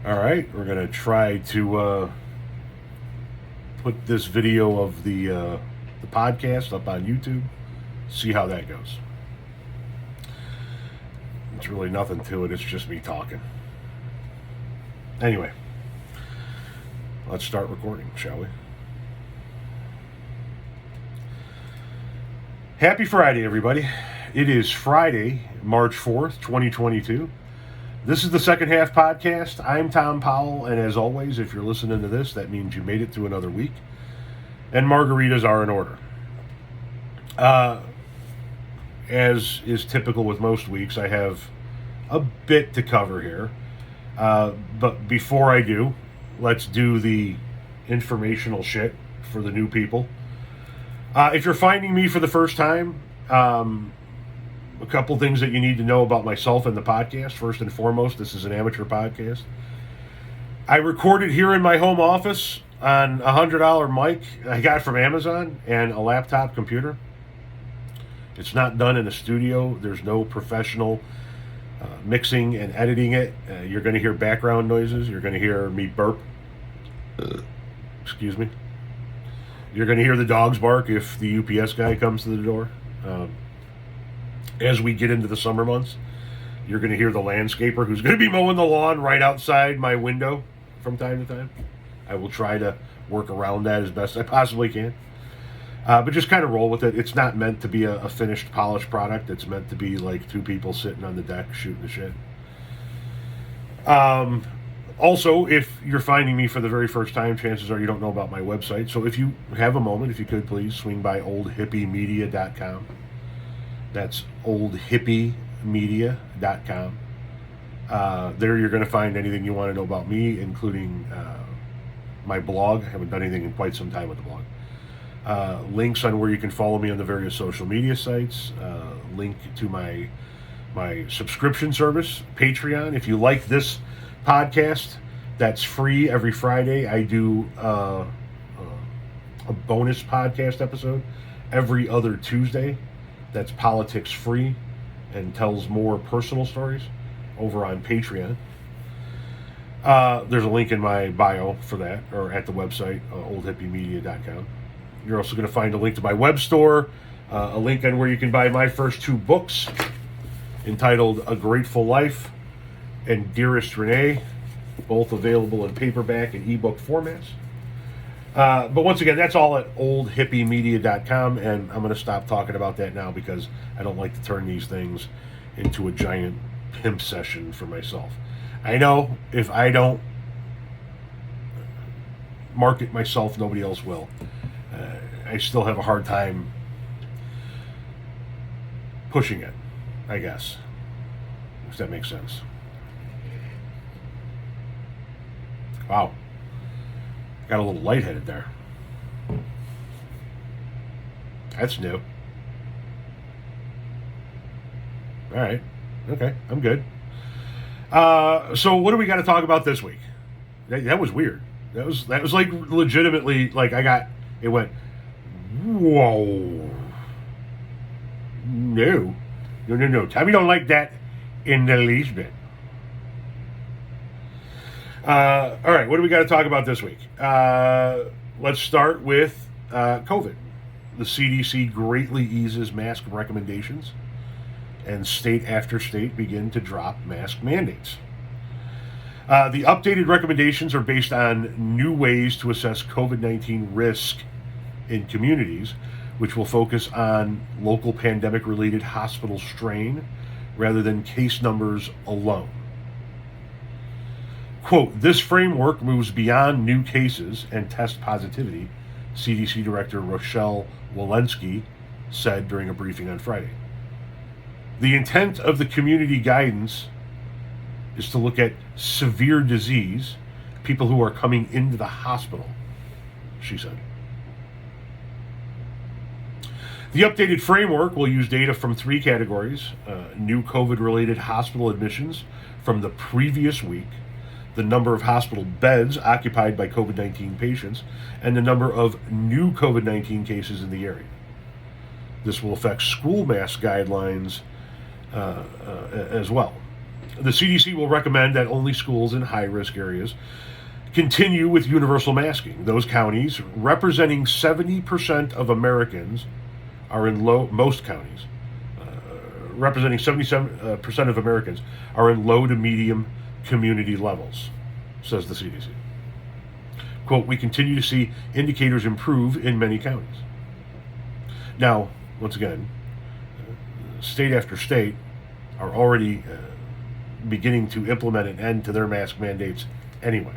All right, we're going to try to put this video of the podcast up on YouTube, see how that goes. It's really nothing to it, it's just me talking. Anyway, let's start recording, shall we? Happy Friday, everybody. It is Friday, March 4th, 2022. This is the Second Half Podcast. I'm Tom Powell, and as always, if you're listening to this, that means you made it through another week. And margaritas are in order. As is typical with most weeks, I have a bit to cover here. But before I do, let's do the informational shit for the new people. If you're finding me for the first time, a couple things that you need to know about myself and the podcast. First and foremost, this is an amateur podcast. I recorded here in my home office on a $100 mic I got from Amazon and a laptop computer. It's not done in a studio. There's no professional mixing and editing it. You're going to hear background noises. You're going to hear me burp. Excuse me. You're going to hear the dogs bark if the UPS guy comes to the door. As we get into the summer months, you're going to hear the landscaper who's going to be mowing the lawn right outside my window from time to time. I will try to work around that as best I possibly can. But just kind of roll with it. It's not meant to be a finished, polished product. It's meant to be like two people sitting on the deck shooting the shit. Also, if you're finding me for the very first time, chances are you don't know about my website. So if you have a moment, if you could please swing by oldhippiemedia.com. That's oldhippiemedia.com. There you're going to find anything you want to know about me, including my blog. I haven't done anything in quite some time with the blog. Links on where you can follow me on the various social media sites. Link to my subscription service, Patreon. If you like this podcast, that's free every Friday. I do a bonus podcast episode every other Tuesday. That's politics free and tells more personal stories over on Patreon. There's a link in my bio for that, or at the website, oldhippiemedia.com. You're also going to find a link to my web store, a link on where you can buy my first two books, entitled A Grateful Life and Dearest Renee, both available in paperback and ebook formats. But once again, that's all at oldhippiemedia.com, and I'm going to stop talking about that now because I don't like to turn these things into a giant pimp session for myself. I know if I don't market myself, nobody else will. I still have a hard time pushing it, I guess, if that makes sense. Wow. Got a little lightheaded there. That's new. All right. Okay, I'm good. So what do we got to talk about this week? That was weird. That was like legitimately, like it went, whoa. No. Tommy don't like that in the least bit. All right, what do we got to talk about this week? Let's start with COVID. The CDC greatly eases mask recommendations, and state after state begin to drop mask mandates. The updated recommendations are based on new ways to assess COVID-19 risk in communities, which will focus on local pandemic-related hospital strain rather than case numbers alone. Quote, this framework moves beyond new cases and test positivity, CDC Director Rochelle Walensky said during a briefing on Friday. The intent of the community guidance is to look at severe disease, people who are coming into the hospital, she said. The updated framework will use data from three categories: new COVID-related hospital admissions from the previous week, the number of hospital beds occupied by COVID-19 patients, and the number of new COVID-19 cases in the area. This will affect school mask guidelines as well. The CDC will recommend that only schools in high-risk areas continue with universal masking. Those counties representing 70% of Americans are in most counties representing 77% of Americans are in low to medium community levels, says the CDC. Quote, we continue to see indicators improve in many counties. Now, once again, state after state are already beginning to implement an end to their mask mandates anyway.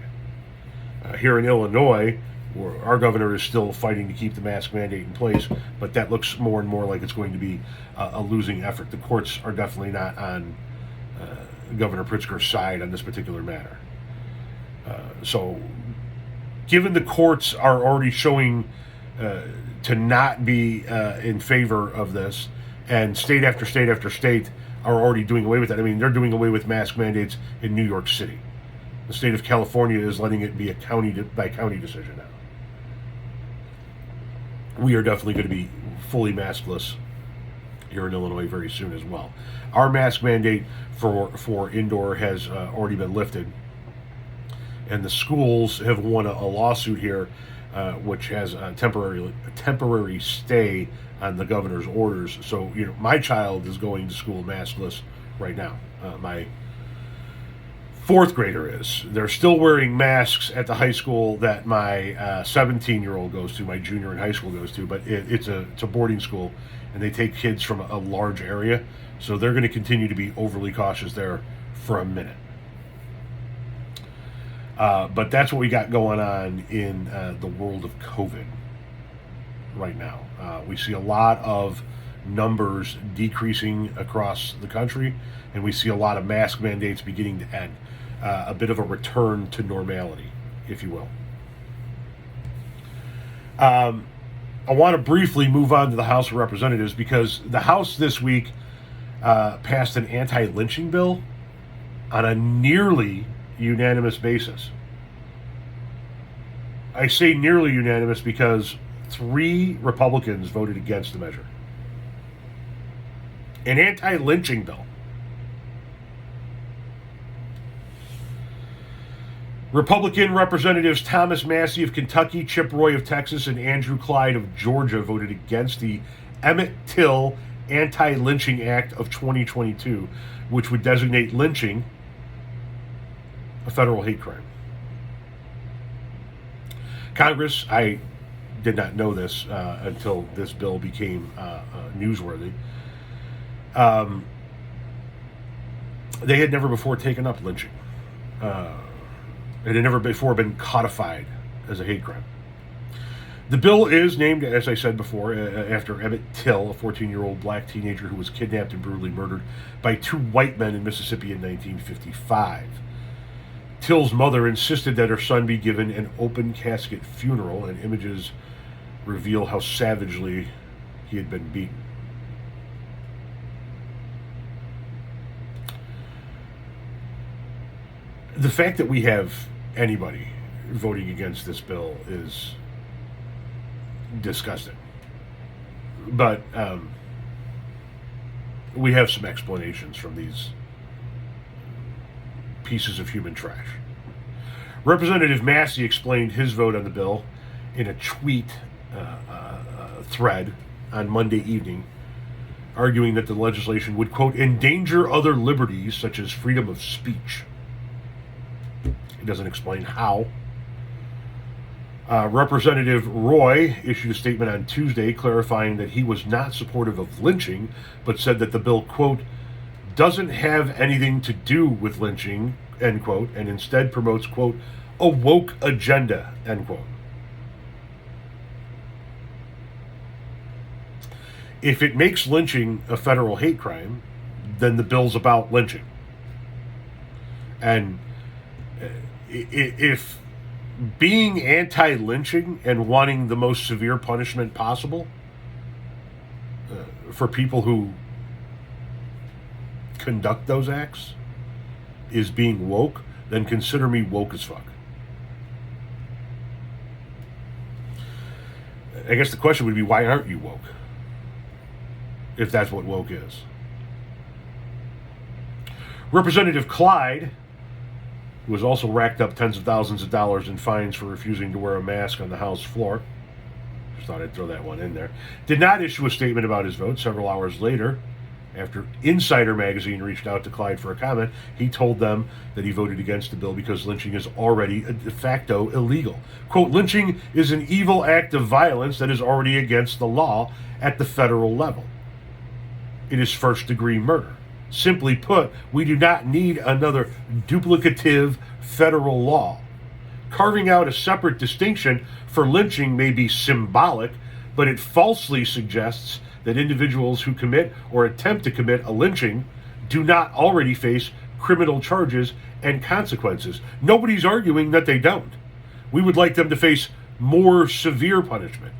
Here in Illinois, where our governor is still fighting to keep the mask mandate in place, but that looks more and more like it's going to be a losing effort. The courts are definitely not on Governor Pritzker's side on this particular matter. So, given the courts are already showing to not be in favor of this, and state after state after state are already doing away with that. I mean, they're doing away with mask mandates in New York City. The state of California is letting it be a county by county decision now. We are definitely going to be fully maskless here in Illinois very soon as well. Our mask mandate for indoor has already been lifted, and the schools have won a lawsuit here, which has a temporary stay on the governor's orders. So, you know, my child is going to school maskless right now. My fourth grader is. They're still wearing masks at the high school that my 17-year-old goes to, my junior in high school goes to, but it's a boarding school, and they take kids from a large area, so they're going to continue to be overly cautious there for a minute. But that's what we got going on in the world of COVID right now. We see a lot of numbers decreasing across the country, and we see a lot of mask mandates beginning to end. A bit of a return to normality, if you will. I want to briefly move on to the House of Representatives, because the House this week passed an anti-lynching bill on a nearly unanimous basis. I say nearly unanimous because 3 Republicans voted against the measure. An anti-lynching bill. Republican Representatives Thomas Massey of Kentucky, Chip Roy of Texas, and Andrew Clyde of Georgia voted against the Emmett Till Anti-Lynching Act of 2022, which would designate lynching a federal hate crime. Congress, I did not know this until this bill became newsworthy. They had never before taken up lynching. It had never before been codified as a hate crime. The bill is named, as I said before, after Emmett Till, a 14-year-old black teenager who was kidnapped and brutally murdered by 2 white men in Mississippi in 1955. Till's mother insisted that her son be given an open casket funeral, and images reveal how savagely he had been beaten. The fact that we have anybody voting against this bill is disgusting. But we have some explanations from these pieces of human trash. Representative Massey explained his vote on the bill in a tweet thread on Monday evening, arguing that the legislation would, quote, endanger other liberties such as freedom of speech. He doesn't explain how. Representative Roy issued a statement on Tuesday clarifying that he was not supportive of lynching, but said that the bill, quote, doesn't have anything to do with lynching, end quote, and instead promotes, quote, a woke agenda, end quote. If it makes lynching a federal hate crime, then the bill's about lynching. And if being anti-lynching and wanting the most severe punishment possible for people who conduct those acts is being woke, then consider me woke as fuck. I guess the question would be, why aren't you woke? If that's what woke is. Representative Clyde, who has also racked up tens of thousands of dollars in fines for refusing to wear a mask on the House floor, just thought I'd throw that one in there, did not issue a statement about his vote. Several hours later, after Insider magazine reached out to Clyde for a comment, he told them that he voted against the bill because lynching is already de facto illegal. Quote, lynching is an evil act of violence that is already against the law at the federal level. It is first-degree murder. Simply put, we do not need another duplicative federal law. Carving out a separate distinction for lynching may be symbolic, but it falsely suggests that individuals who commit or attempt to commit a lynching do not already face criminal charges and consequences. Nobody's arguing that they don't. We would like them to face more severe punishment.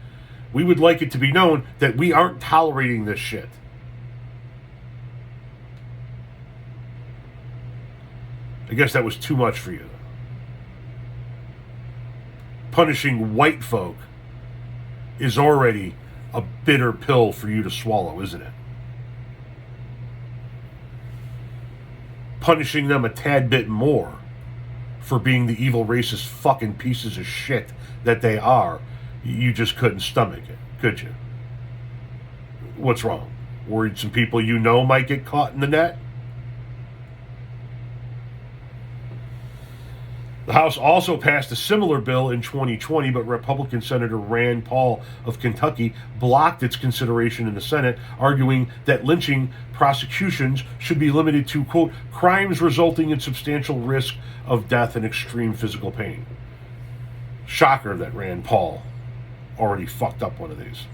We would like it to be known that we aren't tolerating this shit. I guess that was too much for you. Punishing white folk is already a bitter pill for you to swallow, isn't it? Punishing them a tad bit more for being the evil, racist, fucking pieces of shit that they are, you just couldn't stomach it, could you? What's wrong? Worried some people you know might get caught in the net? The House also passed a similar bill in 2020, but Republican Senator Rand Paul of Kentucky blocked its consideration in the Senate, arguing that lynching prosecutions should be limited to, quote, crimes resulting in substantial risk of death and extreme physical pain. Shocker that Rand Paul already fucked up one of these.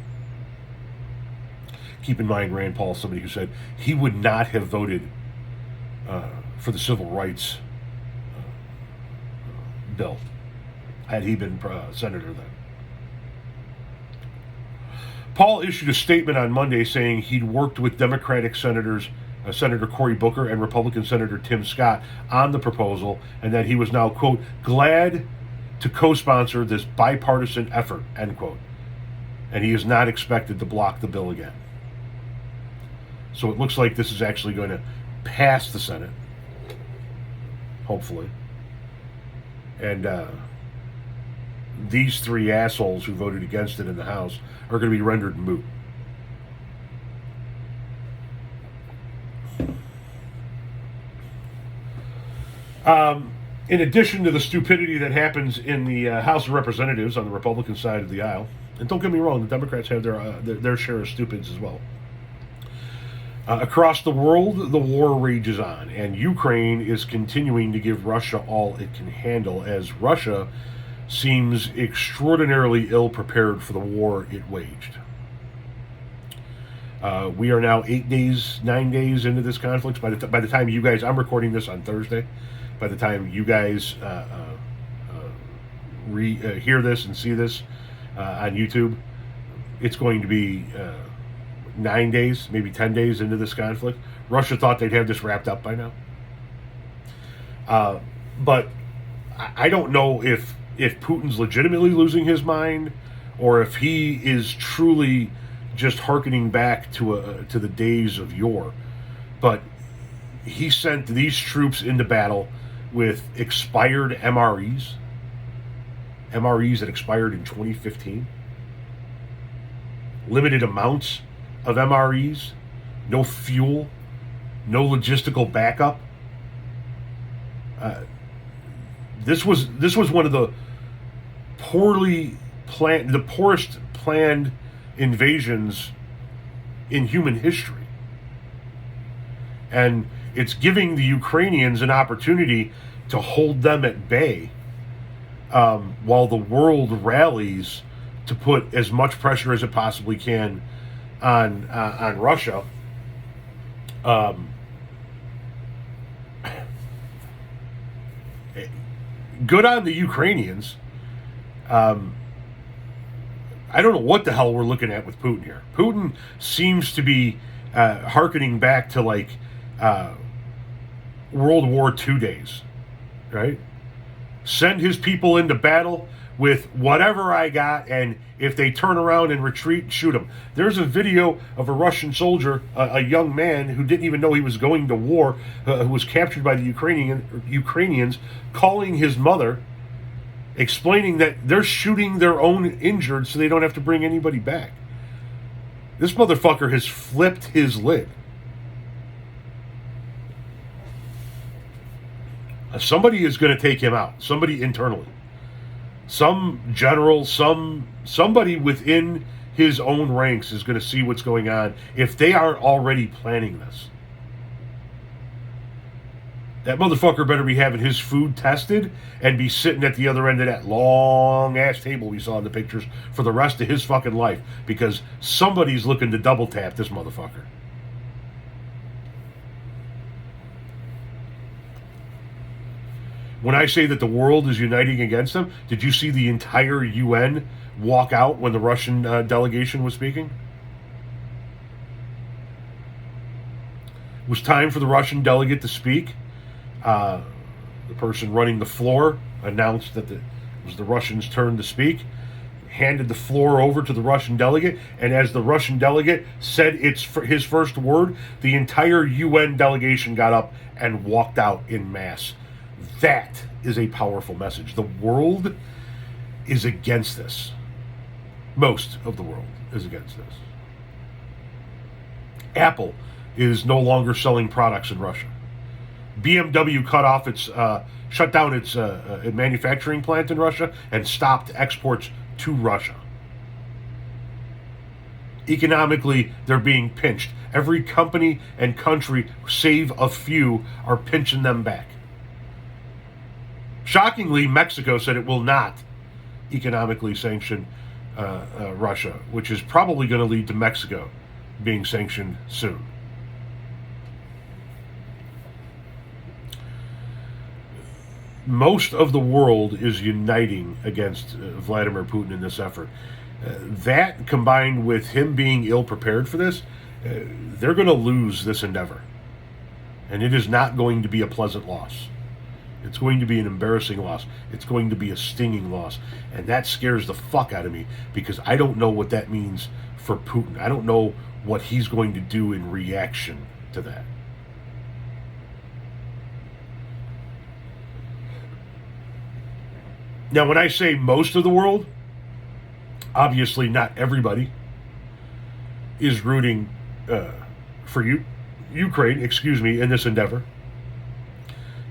Keep in mind, Rand Paul is somebody who said he would not have voted for the civil rights bill had he been senator then. Paul issued a statement on Monday saying he'd worked with Democratic senators, Senator Cory Booker and Republican Senator Tim Scott on the proposal, and that he was now, quote, glad to co-sponsor this bipartisan effort, end quote. And he is not expected to block the bill again. So it looks like this is actually going to pass the Senate, hopefully. And these three assholes who voted against it in the House are going to be rendered moot. In addition to the stupidity that happens in the House of Representatives on the Republican side of the aisle, and don't get me wrong, the Democrats have their share of stupids as well. Across the world, the war rages on, and Ukraine is continuing to give Russia all it can handle, as Russia seems extraordinarily ill-prepared for the war it waged. We are now 9 days into this conflict. By the time you guys, I'm recording this on Thursday. By the time you guys hear this and see this on YouTube, it's going to be 9 days, maybe 10 days into this conflict. Russia thought they'd have this wrapped up by now. But I don't know if Putin's legitimately losing his mind, or if he is truly just hearkening back to the days of yore. But he sent these troops into battle with expired MREs that expired in 2015. Limited amounts of MREs, no fuel, no logistical backup. This was one of the poorest planned invasions in human history. And it's giving the Ukrainians an opportunity to hold them at bay while the world rallies to put as much pressure as it possibly can on Russia. Good on the Ukrainians. I don't know what the hell we're looking at with Putin here. Putin seems to be hearkening back to like World War II days, right? Send his people into battle with whatever I got, and if they turn around and retreat, shoot them. There's a video of a Russian soldier, a young man who didn't even know he was going to war, who was captured by the Ukrainians, calling his mother, explaining that they're shooting their own injured so they don't have to bring anybody back. This motherfucker has flipped his lid. Somebody is going to take him out. Somebody internally. Some general, somebody within his own ranks is going to see what's going on if they aren't already planning this. That motherfucker better be having his food tested and be sitting at the other end of that long-ass table we saw in the pictures for the rest of his fucking life, because somebody's looking to double tap this motherfucker. When I say that the world is uniting against them, did you see the entire UN walk out when the Russian delegation was speaking? It was time for the Russian delegate to speak. The person running the floor announced that it was the Russians' turn to speak, handed the floor over to the Russian delegate, and as the Russian delegate said his first word, the entire UN delegation got up and walked out in mass. That is a powerful message. The world is against this. Most of the world is against this. Apple is no longer selling products in Russia. BMW shut down its manufacturing plant in Russia and stopped exports to Russia. Economically, they're being pinched. Every company and country, save a few, are pinching them back. Shockingly, Mexico said it will not economically sanction Russia, which is probably going to lead to Mexico being sanctioned soon. Most of the world is uniting against Vladimir Putin in this effort. That, combined with him being ill-prepared for this, they're going to lose this endeavor. And it is not going to be a pleasant loss. It's going to be an embarrassing loss. It's going to be a stinging loss. And that scares the fuck out of me, because I don't know what that means for Putin. I don't know what he's going to do in reaction to that. Now, when I say most of the world, obviously not everybody is rooting for Ukraine, in this endeavor.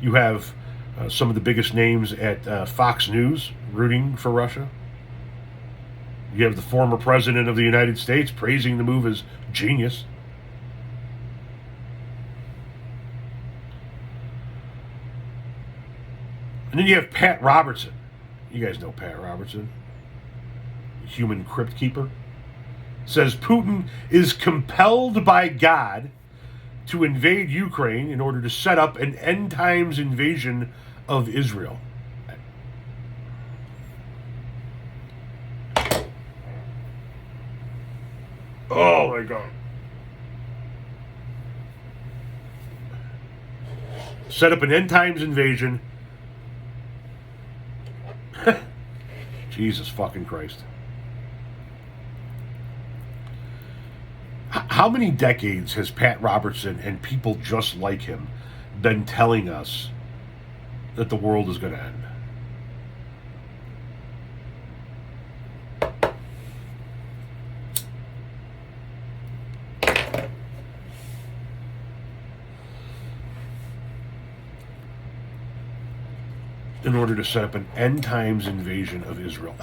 You have some of the biggest names at Fox News rooting for Russia. You have the former president of the United States praising the move as genius. And then you have Pat Robertson. You guys know Pat Robertson, human crypt keeper. Says Putin is compelled by God to invade Ukraine in order to set up an end times invasion of Israel. Oh my God. Set up an end times invasion. Jesus fucking Christ. How many decades has Pat Robertson and people just like him been telling us that the world is going to end? In order to set up an end times invasion of Israel.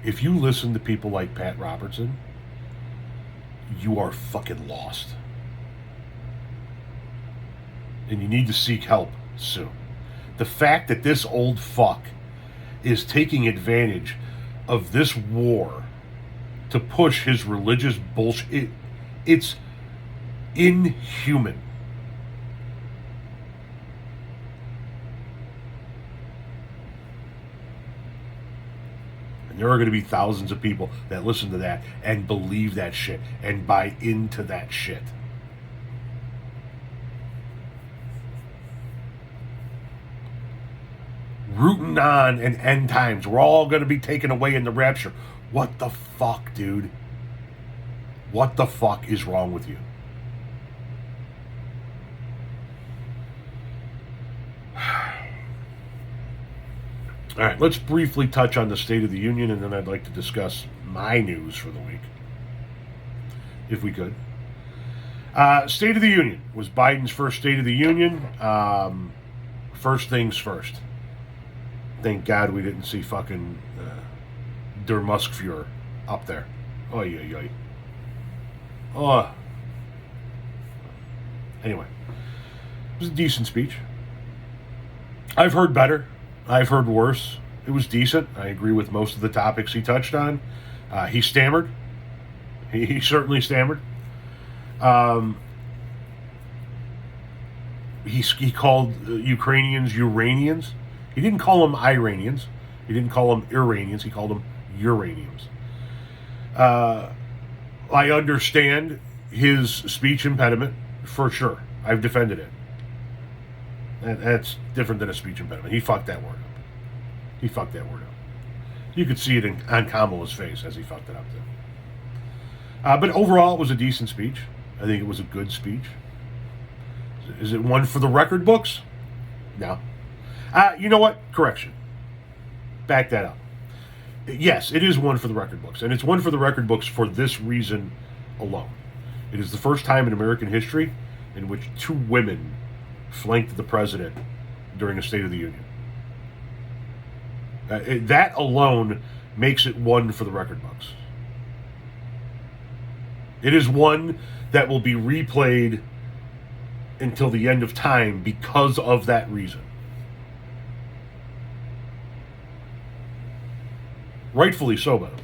If you listen to people like Pat Robertson, you are fucking lost. And you need to seek help soon. The fact that this old fuck is taking advantage of this war to push his religious bullshit, it's inhuman. There are going to be thousands of people that listen to that and believe that shit and buy into that shit. rooting on an end times. We're all going to be taken away in the rapture. What the fuck, dude? What the fuck is wrong with you? All right, let's briefly touch on the State of the Union, and then I'd like to discuss my news for the week, if we could. State of the Union was Biden's first State of the Union. First things first. Thank God we didn't see fucking Der Muskfuhrer up there. Oy, oy, oy. Oh. Anyway, it was a decent speech. I've heard better. I've heard worse. It was decent. I agree with most of the topics he touched on. He stammered. He certainly stammered. He called Ukrainians Uranians. He didn't call them Iranians. He didn't call them Iranians. He called them Uranians. I understand his speech impediment for sure. I've defended it. That's different than a speech impediment. He fucked that word up. He fucked that word up. You could see it on Kamala's face as he fucked it up there. But overall, it was a decent speech. I think it was a good speech. Is it one for the record books? No. You know what? Correction. Back that up. Yes, it is one for the record books. And it's one for the record books for this reason alone. It is the first time in American history in which two women flanked the president during a State of the Union. That alone makes it one for the record books. It is one that will be replayed until the end of time because of that reason. Rightfully so, by the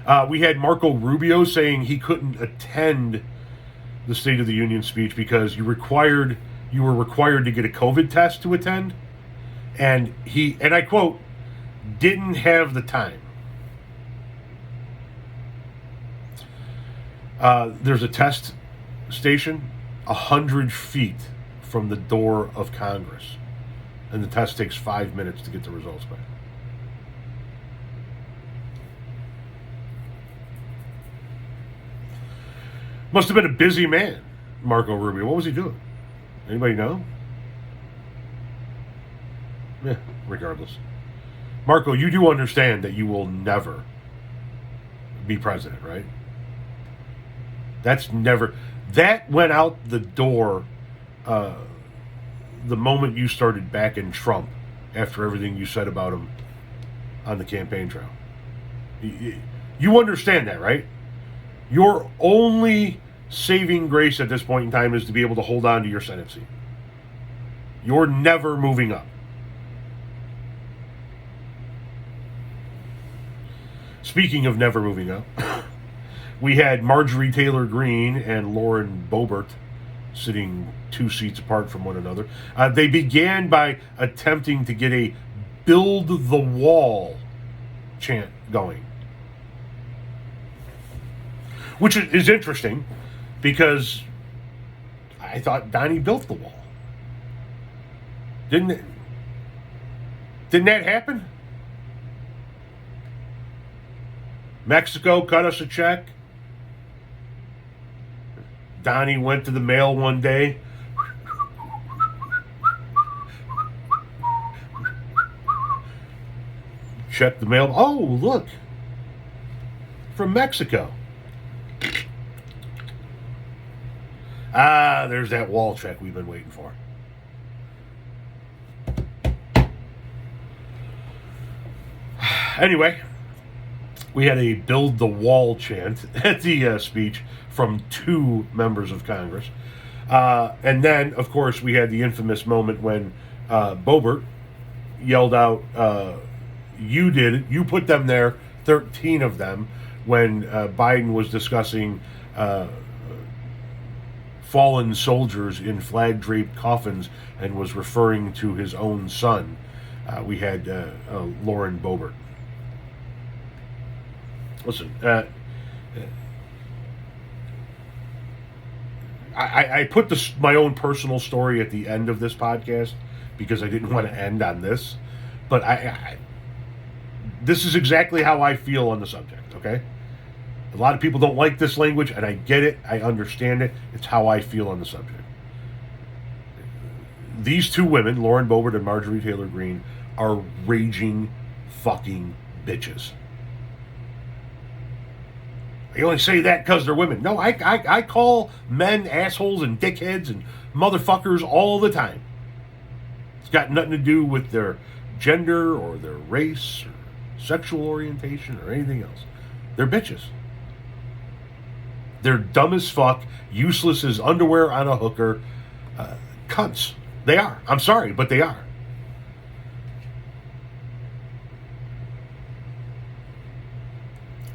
way. We had Marco Rubio saying he couldn't attend the State of the Union speech because you were required to get a COVID test to attend, and he, and I quote, didn't have the time. There's a test station 100 feet from the door of Congress, and the test takes 5 minutes to get the results back. Must have been a busy man, Marco Rubio. What was he doing? Anybody know? Yeah, regardless. Marco, you do understand that you will never be president, right? That went out the door the moment you started backing Trump after everything you said about him on the campaign trail. You understand that, right? Your only saving grace at this point in time is to be able to hold on to your Senate seat. You're never moving up. Speaking of never moving up, we had Marjorie Taylor Greene and Lauren Boebert sitting 2 seats apart from one another. They began by attempting to get a "Build the Wall" chant going, which is interesting because I thought Donnie built the wall. Didn't that happen? Mexico cut us a check. Donnie went to the mail one day. Checked the mail. Oh, look. From Mexico. There's that wall check we've been waiting for. Anyway, we had a "Build the Wall" chant at the speech from 2 members of Congress. And then, of course, we had the infamous moment when Boebert yelled out, "You did it. You put them there," 13 of them, when Biden was discussing fallen soldiers in flag-draped coffins and was referring to his own son. We had Lauren Boebert. Listen, I put my own personal story at the end of this podcast because I didn't want to end on this. But this is exactly how I feel on the subject, okay? A lot of people don't like this language, and I get it. I understand it. It's how I feel on the subject. These two women, Lauren Boebert and Marjorie Taylor Greene, are raging fucking bitches. I only say that because they're women. No, I call men assholes and dickheads and motherfuckers all the time. It's got nothing to do with their gender or their race or sexual orientation or anything else. They're bitches. They're dumb as fuck, useless as underwear on a hooker, cunts. They are. I'm sorry, but they are.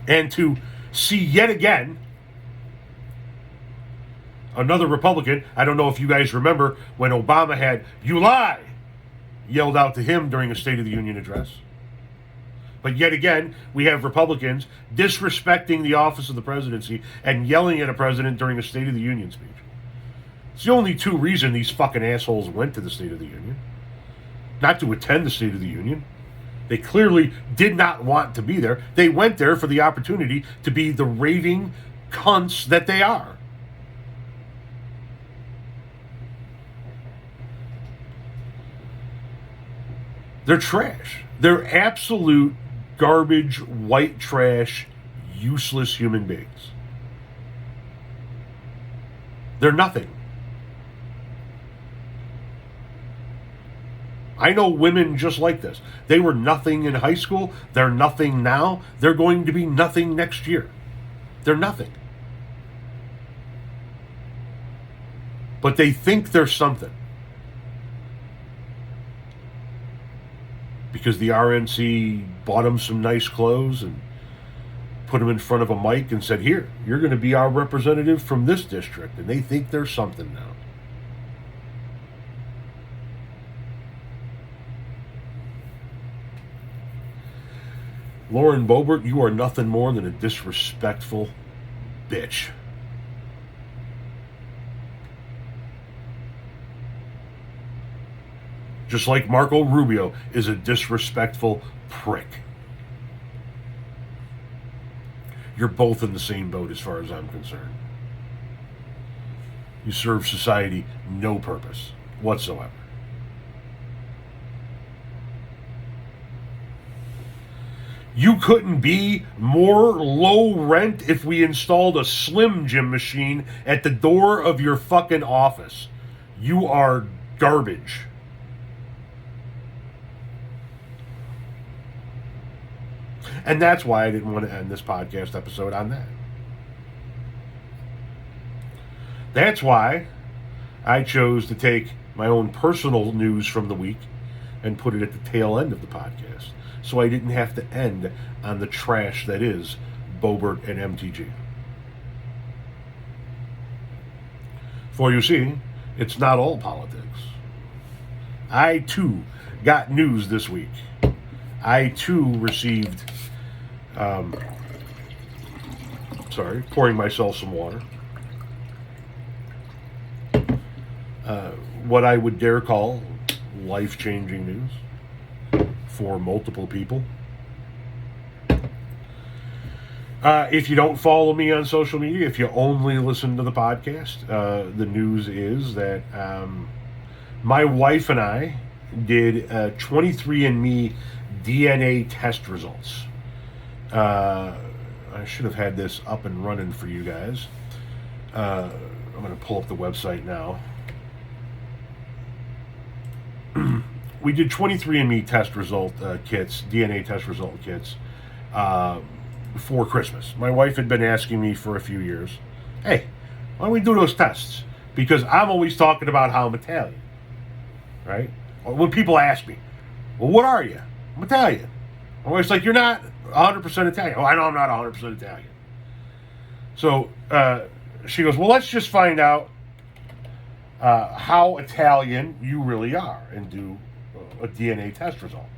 And to see yet again another Republican, I don't know if you guys remember when Obama had "You lie" yelled out to him during a State of the Union address. But yet again, we have Republicans disrespecting the office of the presidency and yelling at a president during a State of the Union speech. It's the only two reasons these fucking assholes went to the State of the Union. Not to attend the State of the Union. They clearly did not want to be there. They went there for the opportunity to be the raving cunts that they are. They're trash. They're absolute garbage, white trash, useless human beings. They're nothing. I know women just like this. They were nothing in high school. They're nothing now. They're going to be nothing next year. They're nothing. But they think they're something. Because the RNC bought them some nice clothes and put them in front of a mic and said, "Here, you're going to be our representative from this district." And they think they're something now. Lauren Boebert, you are nothing more than a disrespectful bitch. Just like Marco Rubio is a disrespectful prick. You're both in the same boat as far as I'm concerned. You serve society no purpose whatsoever. You couldn't be more low rent if we installed a Slim Jim machine at the door of your fucking office. You are garbage. And that's why I didn't want to end this podcast episode on that. That's why I chose to take my own personal news from the week and put it at the tail end of the podcast. So I didn't have to end on the trash that is Boebert and MTG. For you see, it's not all politics. I too got news this week. I too received, pouring myself some water. What I would dare call life-changing news for multiple people. If you don't follow me on social media, if you only listen to the podcast, the news is that my wife and I did 23andMe DNA test results. I should have had this up and running for you guys. I'm going to pull up the website now. We did 23andMe test result kits, DNA test result kits, for Christmas. My wife had been asking me for a few years, "Hey, why don't we do those tests?" Because I'm always talking about how I'm Italian, right? When people ask me, "Well, what are you?" "I'm Italian." I'm always like, "You're not 100% Italian." "Oh, I know I'm not 100% Italian." So she goes, "Well, let's just find out how Italian you really are and do a DNA test result."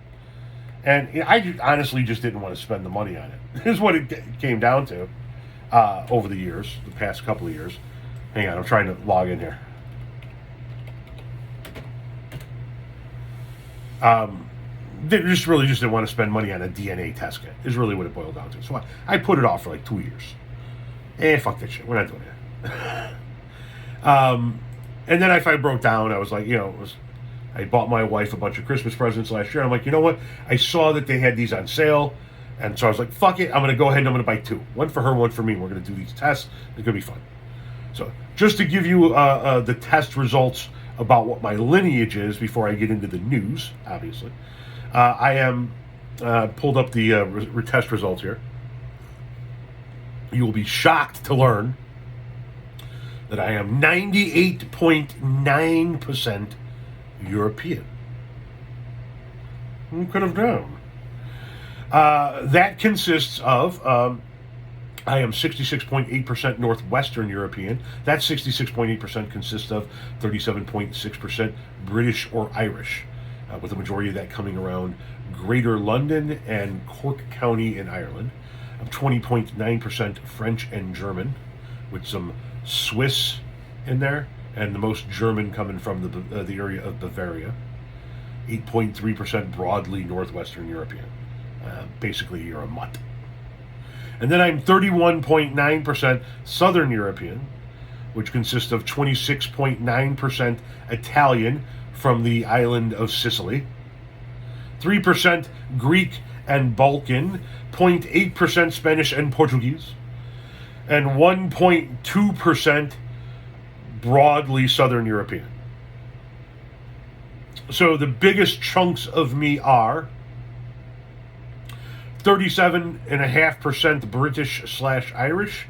And I honestly just didn't want to spend the money on it. Is what it came down to over the years, the past couple of years. Hang on, I'm trying to log in here. They just didn't want to spend money on a DNA test kit, is really what it boiled down to. So I put it off for like 2 years. Fuck that shit. We're not doing that. And then I broke down. I was like, I bought my wife a bunch of Christmas presents last year. I'm like, you know what? I saw that they had these on sale. And so I was like, fuck it. I'm going to go ahead and I'm going to buy 2. One for her, one for me. We're going to do these tests. It's going to be fun. So just to give you the test results about what my lineage is before I get into the news, obviously. I am pulled up the test results here. You will be shocked to learn that I am 98.9% European. Who could have known? That consists of, I am 66.8% Northwestern European. That 66.8% consists of 37.6% British or Irish, with the majority of that coming around Greater London and Cork County in Ireland. I'm 20.9% French and German, with some Swiss in there, and the most German coming from the area of Bavaria. 8.3% broadly Northwestern European. Basically, you're a mutt. And then I'm 31.9% Southern European, which consists of 26.9% Italian from the island of Sicily, 3% Greek and Balkan, 0.8% Spanish and Portuguese, and 1.2% broadly Southern European. So the biggest chunks of me are 37.5% British/Irish,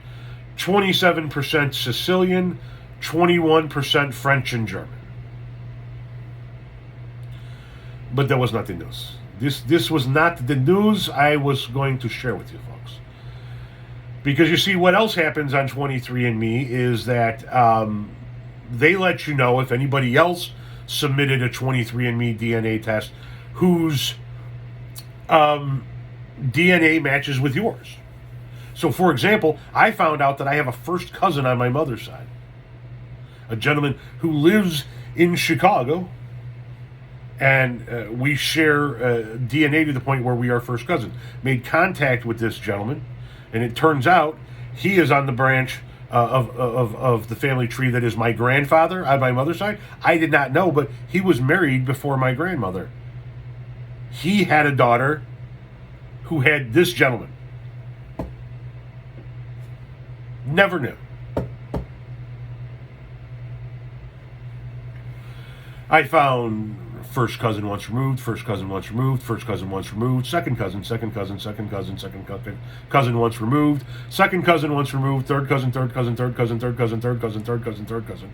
27% Sicilian, 21% French and German. But that was not the news. This was not the news I was going to share with you folks. Because you see, what else happens on 23andMe is that they let you know if anybody else submitted a 23andMe DNA test whose DNA matches with yours. So, for example, I found out that I have a first cousin on my mother's side. A gentleman who lives in Chicago, and we share DNA to the point where we are first cousins. Made contact with this gentleman, and it turns out he is on the branch of the family tree that is my grandfather on my mother's side. I did not know, but he was married before my grandmother. He had a daughter who had this gentleman. Never knew. I found first cousin once removed, first cousin once removed, first cousin once removed, second cousin, second cousin, second cousin, second cousin once removed, second cousin once removed, third cousin, third cousin, third cousin, third cousin, third cousin, third cousin, third cousin,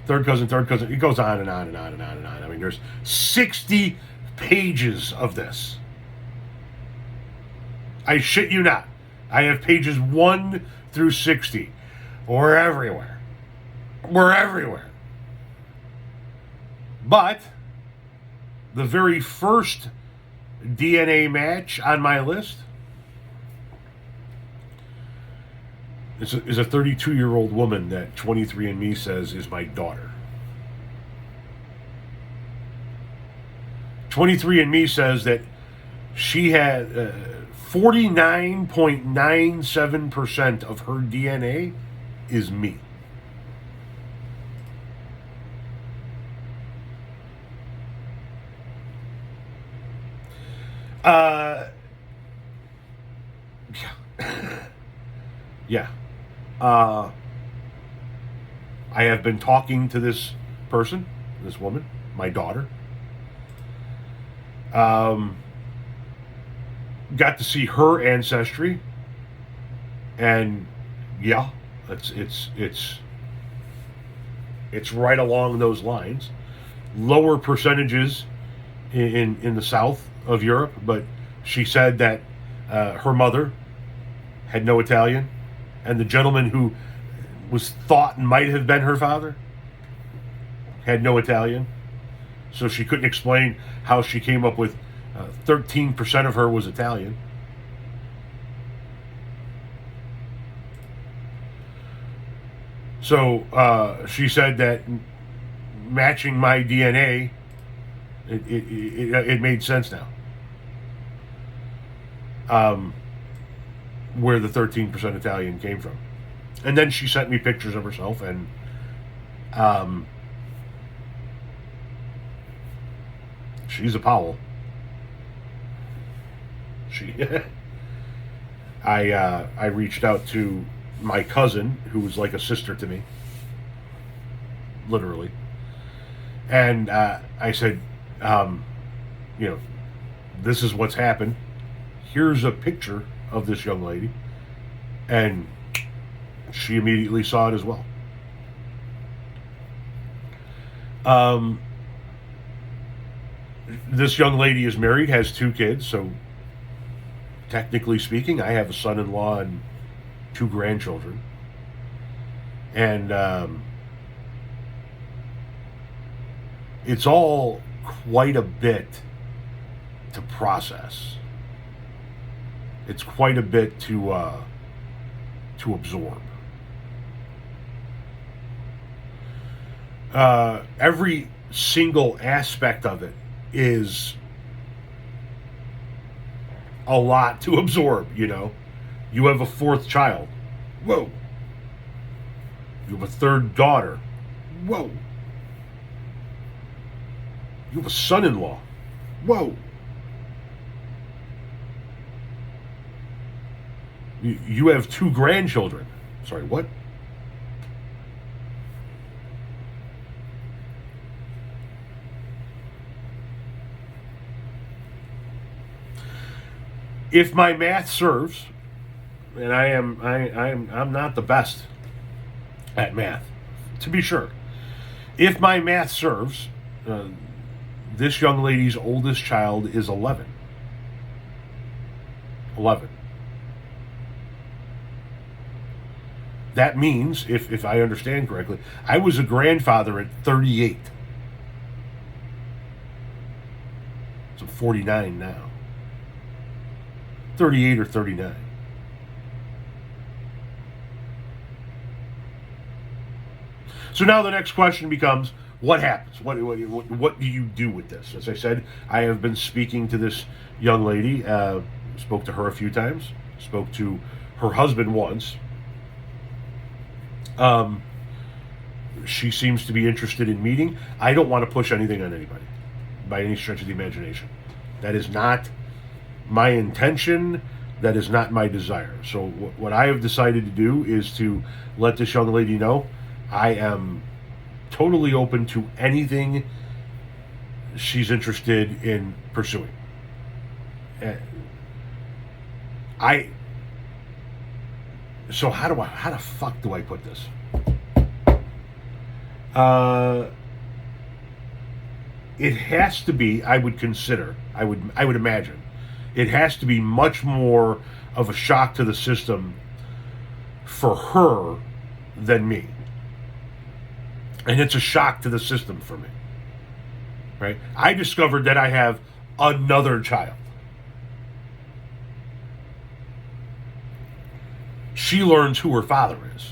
third cousin, third cousin. It goes on and on and on and on and on. I mean, there's 60 pages of this. I shit you not. I have pages 1 through 60. We're everywhere. We're everywhere. But the very first DNA match on my list is a 32-year-old woman that 23andMe says is my daughter. 23andMe says that she had 49.97% of her DNA is me. Yeah. I have been talking to this person, this woman, my daughter. Got to see her ancestry, and yeah, it's right along those lines. Lower percentages in the south of Europe, but she said that her mother had no Italian, and the gentleman who was thought might have been her father had no Italian, so she couldn't explain how she came up with 13% of her was Italian. So she said that matching my DNA, it made sense now. Where the 13% Italian came from. And then she sent me pictures of herself, and she's a Powell. I reached out to my cousin, who was like a sister to me, literally, and I said, this is what's happened. Here's a picture of this young lady, and she immediately saw it as well. This young lady is married, has 2 kids, so technically speaking, I have a son-in-law and 2 grandchildren. And it's all quite a bit to process. It's quite a bit to absorb. Every single aspect of it is a lot to absorb, You have a 4th child. Whoa. You have a 3rd daughter. Whoa. You have a son-in-law. Whoa. You have 2 grandchildren. Sorry, what? If my math serves, and I'm not the best at math, to be sure. If my math serves, this young lady's oldest child is 11. 11. That means, if I understand correctly, I was a grandfather at 38. So I'm 49 now. 38 or 39. So now the next question becomes, what happens? What do you do with this? As I said, I have been speaking to this young lady, spoke to her a few times, spoke to her husband once. She seems to be interested in meeting. I don't want to push anything on anybody by any stretch of the imagination. That is not my intention. That is not my desire. So what I have decided to do is to let this young lady know I am totally open to anything she's interested in pursuing. So how the fuck do I put this? It has to be, I would imagine, it has to be much more of a shock to the system for her than me. And it's a shock to the system for me. Right? I discovered that I have another child. She learns who her father is.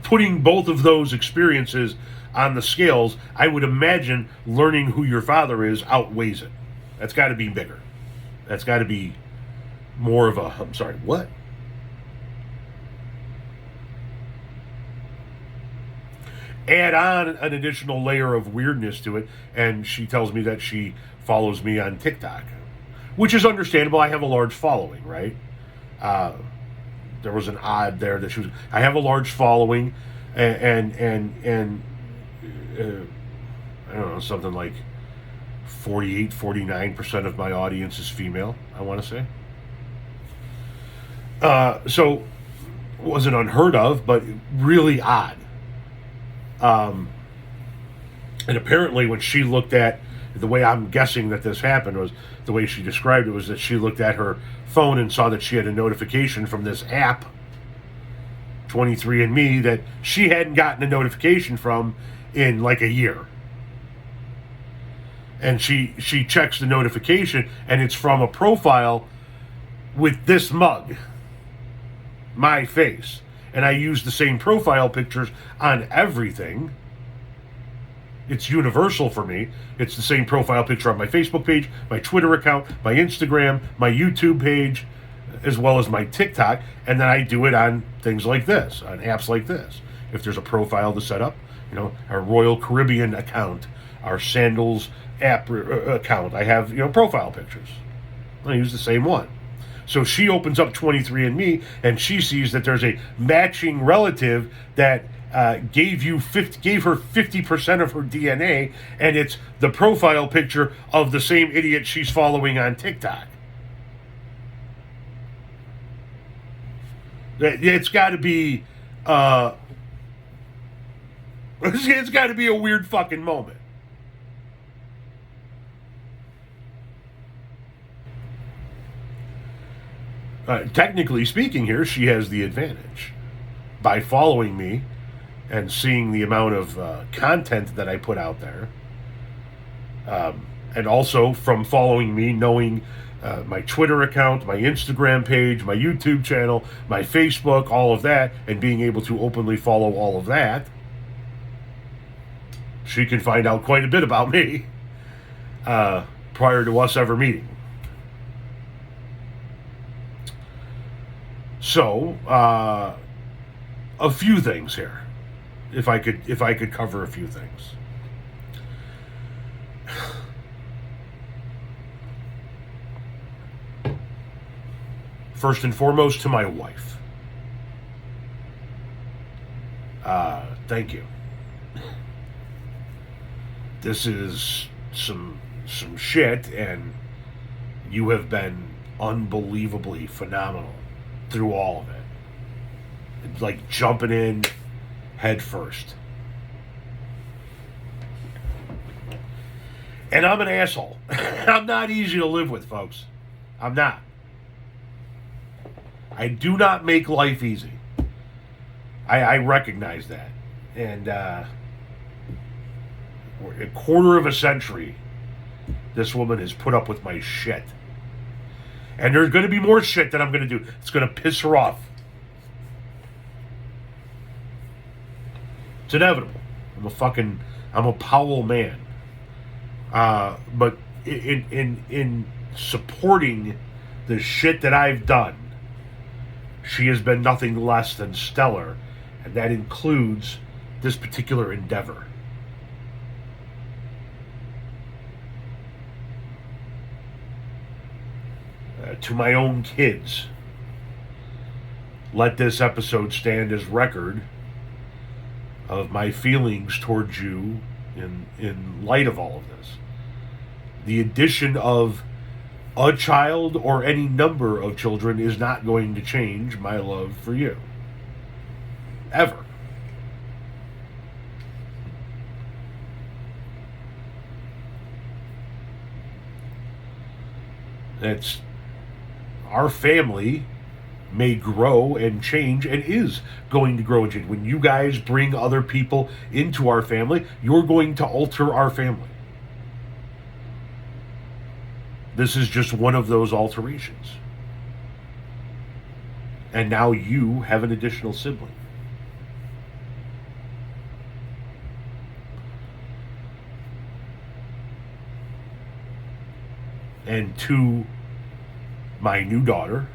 Putting both of those experiences on the scales, I would imagine learning who your father is outweighs it. That's got to be bigger. That's got to be more of a, I'm sorry, what? Add on an additional layer of weirdness to it, and she tells me that she follows me on TikTok, which is understandable. I have a large following, right? There was an odd there that she was. I have a large following, and I don't know, something like 49% of my audience is female, I want to say. So wasn't unheard of, but really odd. And apparently when she looked at, the way I'm guessing that this happened was, the way she described it was that she looked at her phone and saw that she had a notification from this app, 23andMe, that she hadn't gotten a notification from in like a year. And she checks the notification, and it's from a profile with this mug, my face. and I use the same profile pictures on everything. It's universal for me. It's the same profile picture on my Facebook page, my Twitter account, my Instagram, my YouTube page, as well as my TikTok. And then I do it on things like this, on apps like this. If there's a profile to set up, our Royal Caribbean account, our Sandals app account, I have, profile pictures. I use the same one. So she opens up 23andMe and she sees that there's a matching relative that gave her 50% of her DNA, and it's the profile picture of the same idiot she's following on TikTok. It's got to be, it's got to be a weird fucking moment. Technically speaking, here she has the advantage by following me and seeing the amount of content that I put out there, and also from following me, knowing my Twitter account, my Instagram page, my YouTube channel, my Facebook, all of that, and being able to openly follow all of that, she can find out quite a bit about me prior to us ever meeting. So, a few things here. If I could cover a few things. First and foremost, to my wife. Thank you. This is some shit, and you have been unbelievably phenomenal through all of it. It's like jumping in head first. And I'm an asshole. I'm not easy to live with, folks. I'm not. I do not make life easy. I recognize that. And a quarter of a century, this woman has put up with my shit. And there's going to be more shit that I'm going to do. It's going to piss her off. It's inevitable. I'm a Powell man. But in supporting the shit that I've done, she has been nothing less than stellar, and that includes this particular endeavor. To my own kids, let this episode stand as record of my feelings towards you in light of all of this. The addition of a child or any number of children is not going to change my love for you. Ever. It's our family may grow and change, and is going to grow and change. When you guys bring other people into our family, you're going to alter our family. This is just one of those alterations. And now you have an additional sibling. And to my new daughter,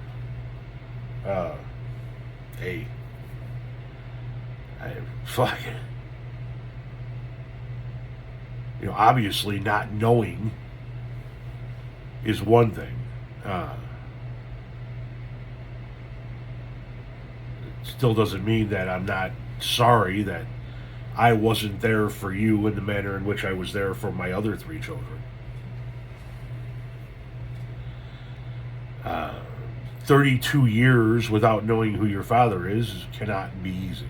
hey, I'm fucking, obviously not knowing is one thing. It still doesn't mean that I'm not sorry that I wasn't there for you in the manner in which I was there for my other 3 children. 32 years without knowing who your father is cannot be easy.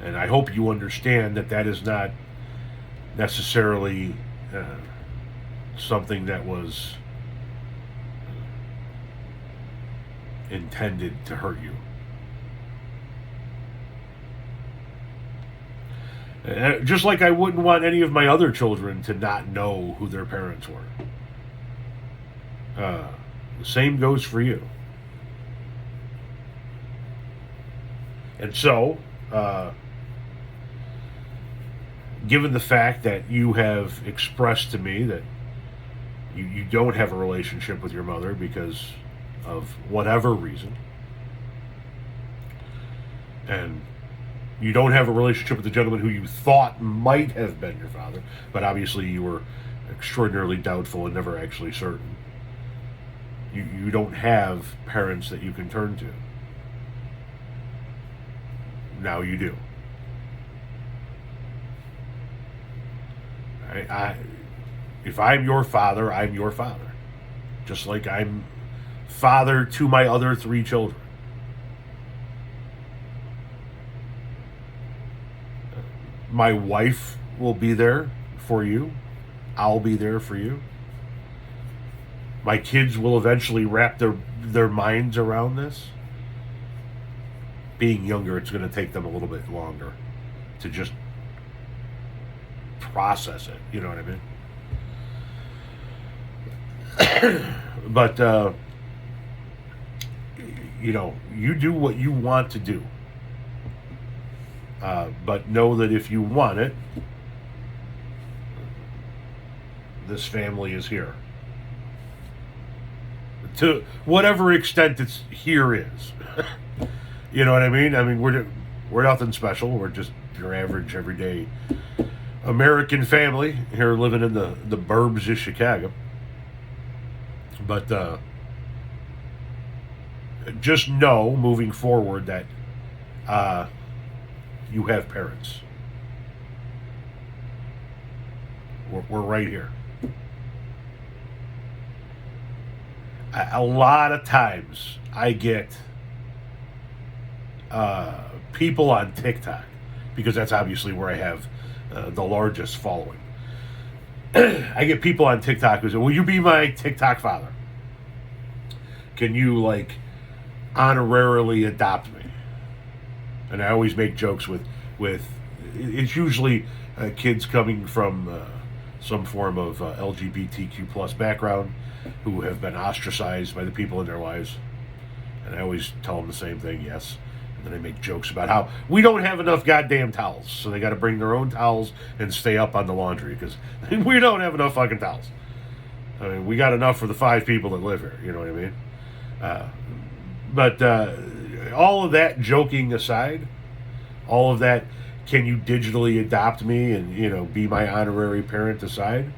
And I hope you understand that that is not necessarily something that was intended to hurt you. Just like I wouldn't want any of my other children to not know who their parents were. The same goes for you. And so, given the fact that you have expressed to me that you don't have a relationship with your mother because of whatever reason, and you don't have a relationship with the gentleman who you thought might have been your father, but obviously you were extraordinarily doubtful and never actually certain. You don't have parents that you can turn to. Now you do. If I'm your father, I'm your father. Just like I'm father to my other 3 children. My wife will be there for you. I'll be there for you. My kids will eventually wrap their minds around this. Being younger, it's going to take them a little bit longer to just process it. You know what I mean? But, you do what you want to do. But know that if you want it, this family is here. To whatever extent it's here is. You know what I mean? I mean, we're nothing special. We're just your average, everyday American family here living in the burbs of Chicago. But just know, moving forward, that you have parents. We're right here. A lot of times I get people on TikTok, because that's obviously where I have the largest following. I get people on TikTok who say, will you be my TikTok father? Can you, honorarily adopt me? And I always make jokes with it's usually kids coming from some form of LGBTQ plus background who have been ostracized by the people in their lives. And I always tell them the same thing, yes. And then I make jokes about how we don't have enough goddamn towels, so they got to bring their own towels and stay up on the laundry because we don't have enough fucking towels. I mean, we got enough for the 5 people that live here, you know what I mean? But all of that joking aside, all of that, can you digitally adopt me and, be my honorary parent aside?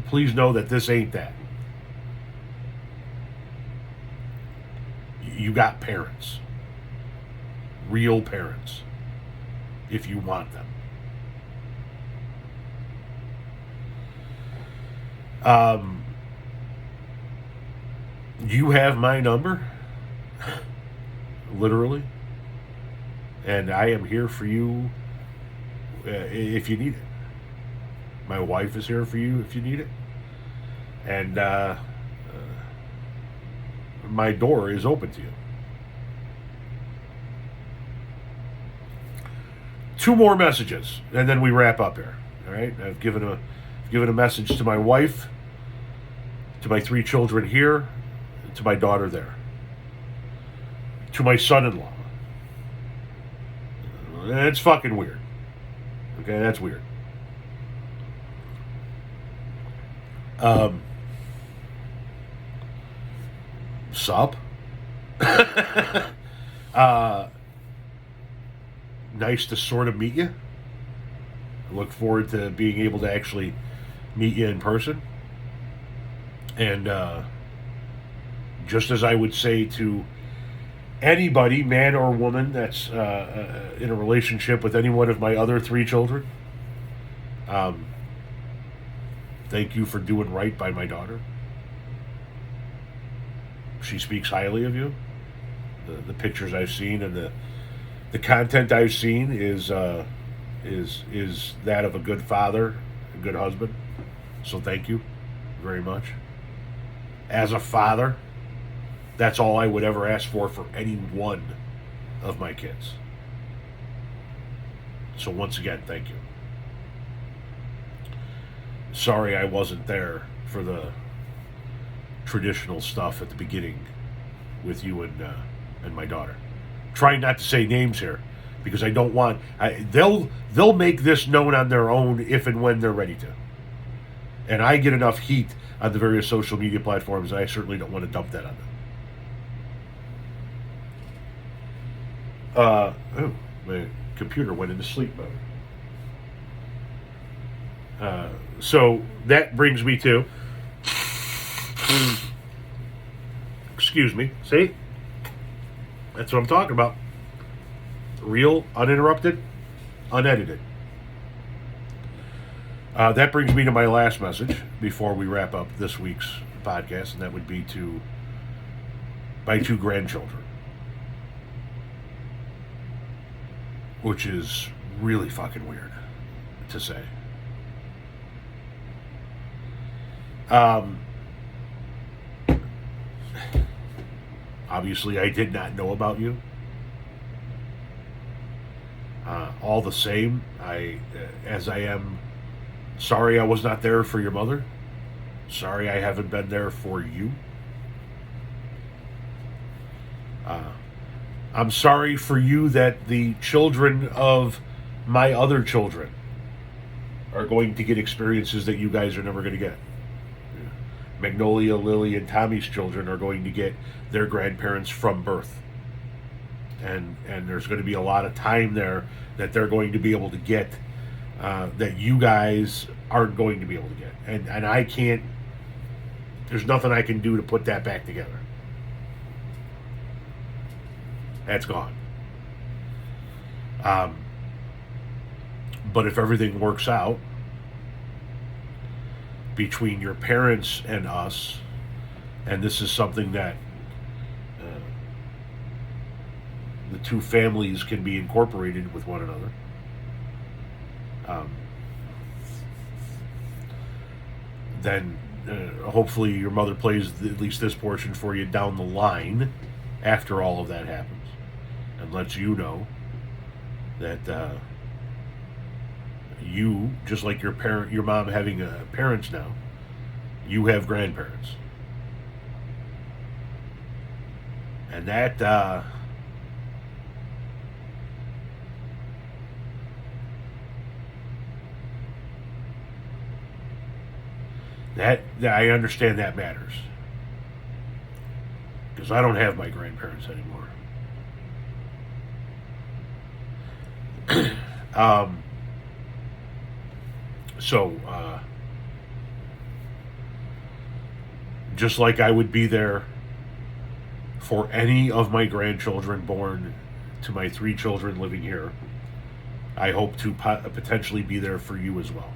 Please know that this ain't that. You got parents. Real parents. If you want them. You have my number. Literally. And I am here for you if you need it. My wife is here for you if you need it. And my door is open to you. 2 more messages, and then we wrap up here. All right? I've given a message to my wife, to my 3 children here, and to my daughter there, to my son-in-law. It's fucking weird. Okay, that's weird. Sup? Nice to sort of meet you. I look forward to being able to actually meet you in person. And just as I would say to anybody, man or woman, that's in a relationship with any one of my other 3 children, thank you for doing right by my daughter. She speaks highly of you. The pictures I've seen and the content I've seen is that of a good father, a good husband. So thank you very much. As a father, that's all I would ever ask for any one of my kids. So once again, thank you. Sorry I wasn't there for the traditional stuff at the beginning with you and and my daughter. Trying not to say names here because I don't want. They'll make this known on their own if and when they're ready to. And I get enough heat on the various social media platforms, and I certainly don't want to dump that on them. My computer went into sleep mode. So that brings me to. Excuse me. See? That's what I'm talking about. Real, uninterrupted, unedited. That brings me to my last message before we wrap up this week's podcast, and that would be to my 2 grandchildren, which is really fucking weird to say. Obviously, I did not know about you. All the same, as I am sorry I was not there for your mother. Sorry I haven't been there for you. I'm sorry for you that the children of my other children are going to get experiences that you guys are never going to get. Magnolia, Lily, and Tommy's children are going to get their grandparents from birth. And there's going to be a lot of time there that they're going to be able to get that you guys aren't going to be able to get. And I can't, there's nothing I can do to put that back together. That's gone. But if everything works out between your parents and us, and this is something that the 2 families can be incorporated with one another, then hopefully your mother plays at least this portion for you down the line after all of that happens, and lets you know that you, just like your mom having parents now, you have grandparents, and that I understand that matters, because I don't have my grandparents anymore. So just like I would be there for any of my grandchildren born to my 3 children living here, I hope to potentially be there for you as well.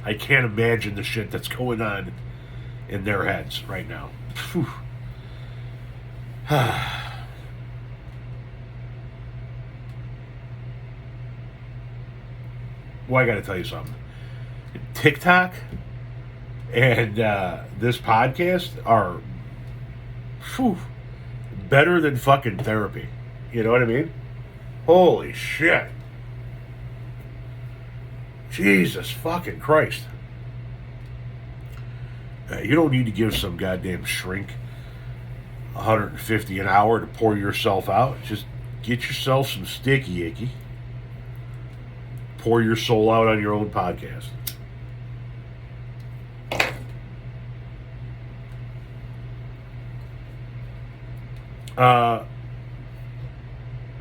I can't imagine the shit that's going on in their heads right now. Well, I got to tell you something. TikTok and this podcast are better than fucking therapy. You know what I mean? Holy shit. Jesus fucking Christ. You don't need to give some goddamn shrink $150 an hour to pour yourself out. Just get yourself some sticky icky. Pour your soul out on your own podcast.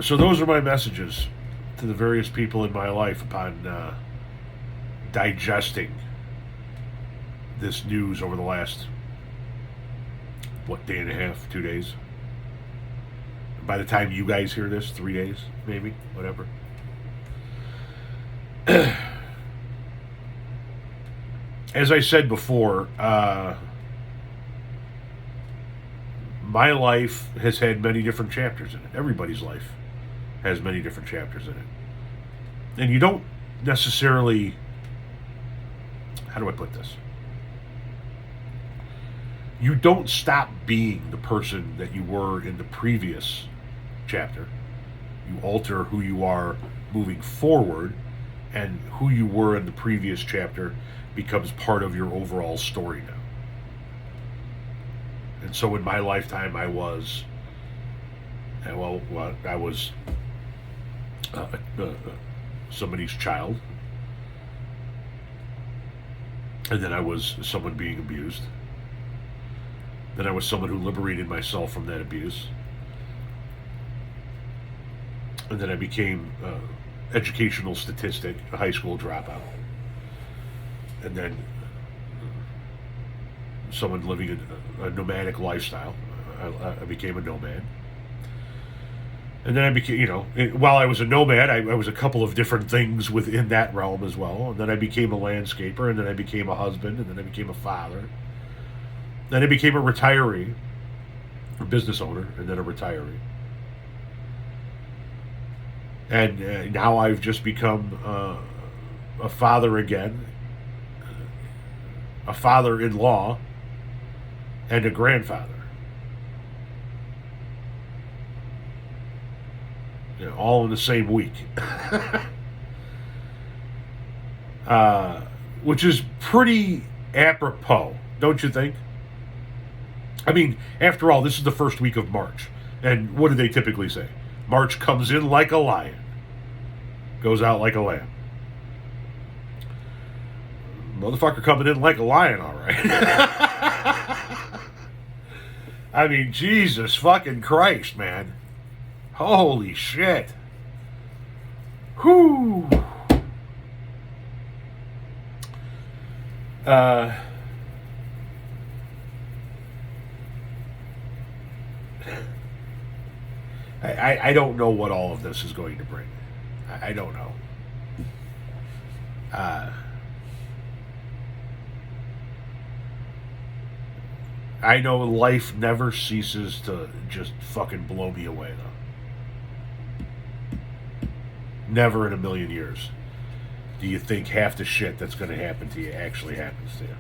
So those are my messages to the various people in my life upon digesting this news over the last, day and a half, 2 days. By the time you guys hear this, 3 days, maybe, whatever. As I said before, my life has had many different chapters in it. Everybody's life has many different chapters in it. And you don't necessarily, how do I put this? You don't stop being the person that you were in the previous chapter. You alter who you are moving forward, and who you were in the previous chapter becomes part of your overall story now. And so in my lifetime, I was, I was somebody's child, and then I was someone being abused. Then I was someone who liberated myself from that abuse. And then I became educational statistic, a high school dropout. And then someone living a nomadic lifestyle. I became a nomad. And then I became, while I was a nomad, I was a couple of different things within that realm as well. And then I became a landscaper, and then I became a husband, and then I became a father. Then I became a retiree, a business owner, and then a retiree. And now I've just become a father again, a father-in-law, and a grandfather. All in the same week. Which is pretty apropos, don't you think? I mean, after all, this is the first week of March. And what do they typically say? March comes in like a lion, goes out like a lamb. Motherfucker coming in like a lion, all right. I mean, Jesus fucking Christ, man. Holy shit. Whew. I don't know what all of this is going to bring. I don't know. I know life never ceases to just fucking blow me away, though. Never in a million years do you think half the shit that's going to happen to you actually happens to you.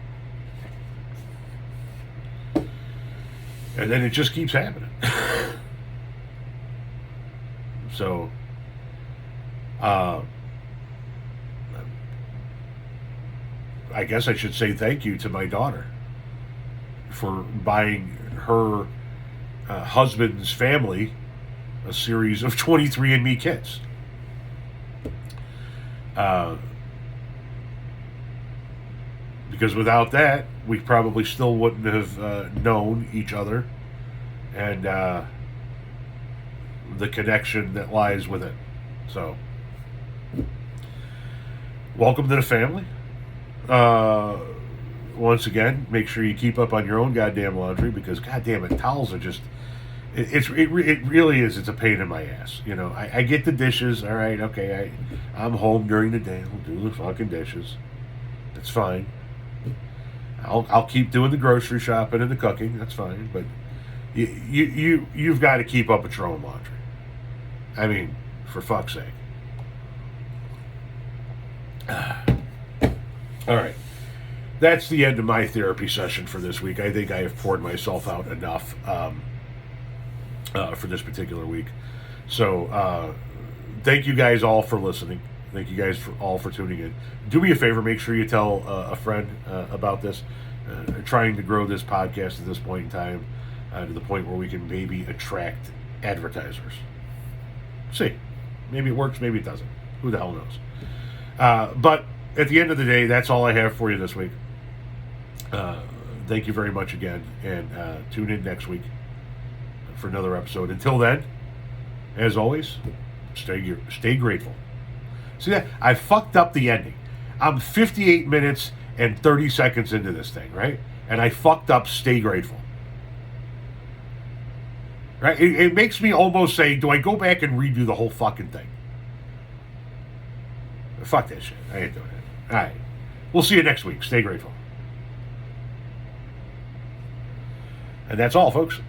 And then it just keeps happening. So, I guess I should say thank you to my daughter for buying her husband's family a series of 23andMe kits. Because without that, we probably still wouldn't have known each other and the connection that lies with it. So, welcome to the family. Once again, make sure you keep up on your own goddamn laundry, because goddamn it, towels are just it really is. It's a pain in my ass. I get the dishes. All right, okay. I'm home during the day. I'll do the fucking dishes. It's fine. I'll keep doing the grocery shopping and the cooking. That's fine. But you've got to keep up with your own laundry. I mean, for fuck's sake. All right. That's the end of my therapy session for this week. I think I have poured myself out enough for this particular week. So, thank you guys all for listening. Thank you guys all for tuning in. Do me a favor, make sure you tell a friend about this. Trying to grow this podcast at this point in time to the point where we can maybe attract advertisers. See. Maybe it works, maybe it doesn't. Who the hell knows? But at the end of the day, that's all I have for you this week. Thank you very much again, and tune in next week for another episode. Until then, as always, stay grateful. See that? I fucked up the ending. I'm 58 minutes and 30 seconds into this thing, right? And I fucked up stay grateful. Right? It makes me almost say, do I go back and redo the whole fucking thing? Fuck that shit. I ain't doing it. All right. We'll see you next week. Stay grateful. And that's all, folks.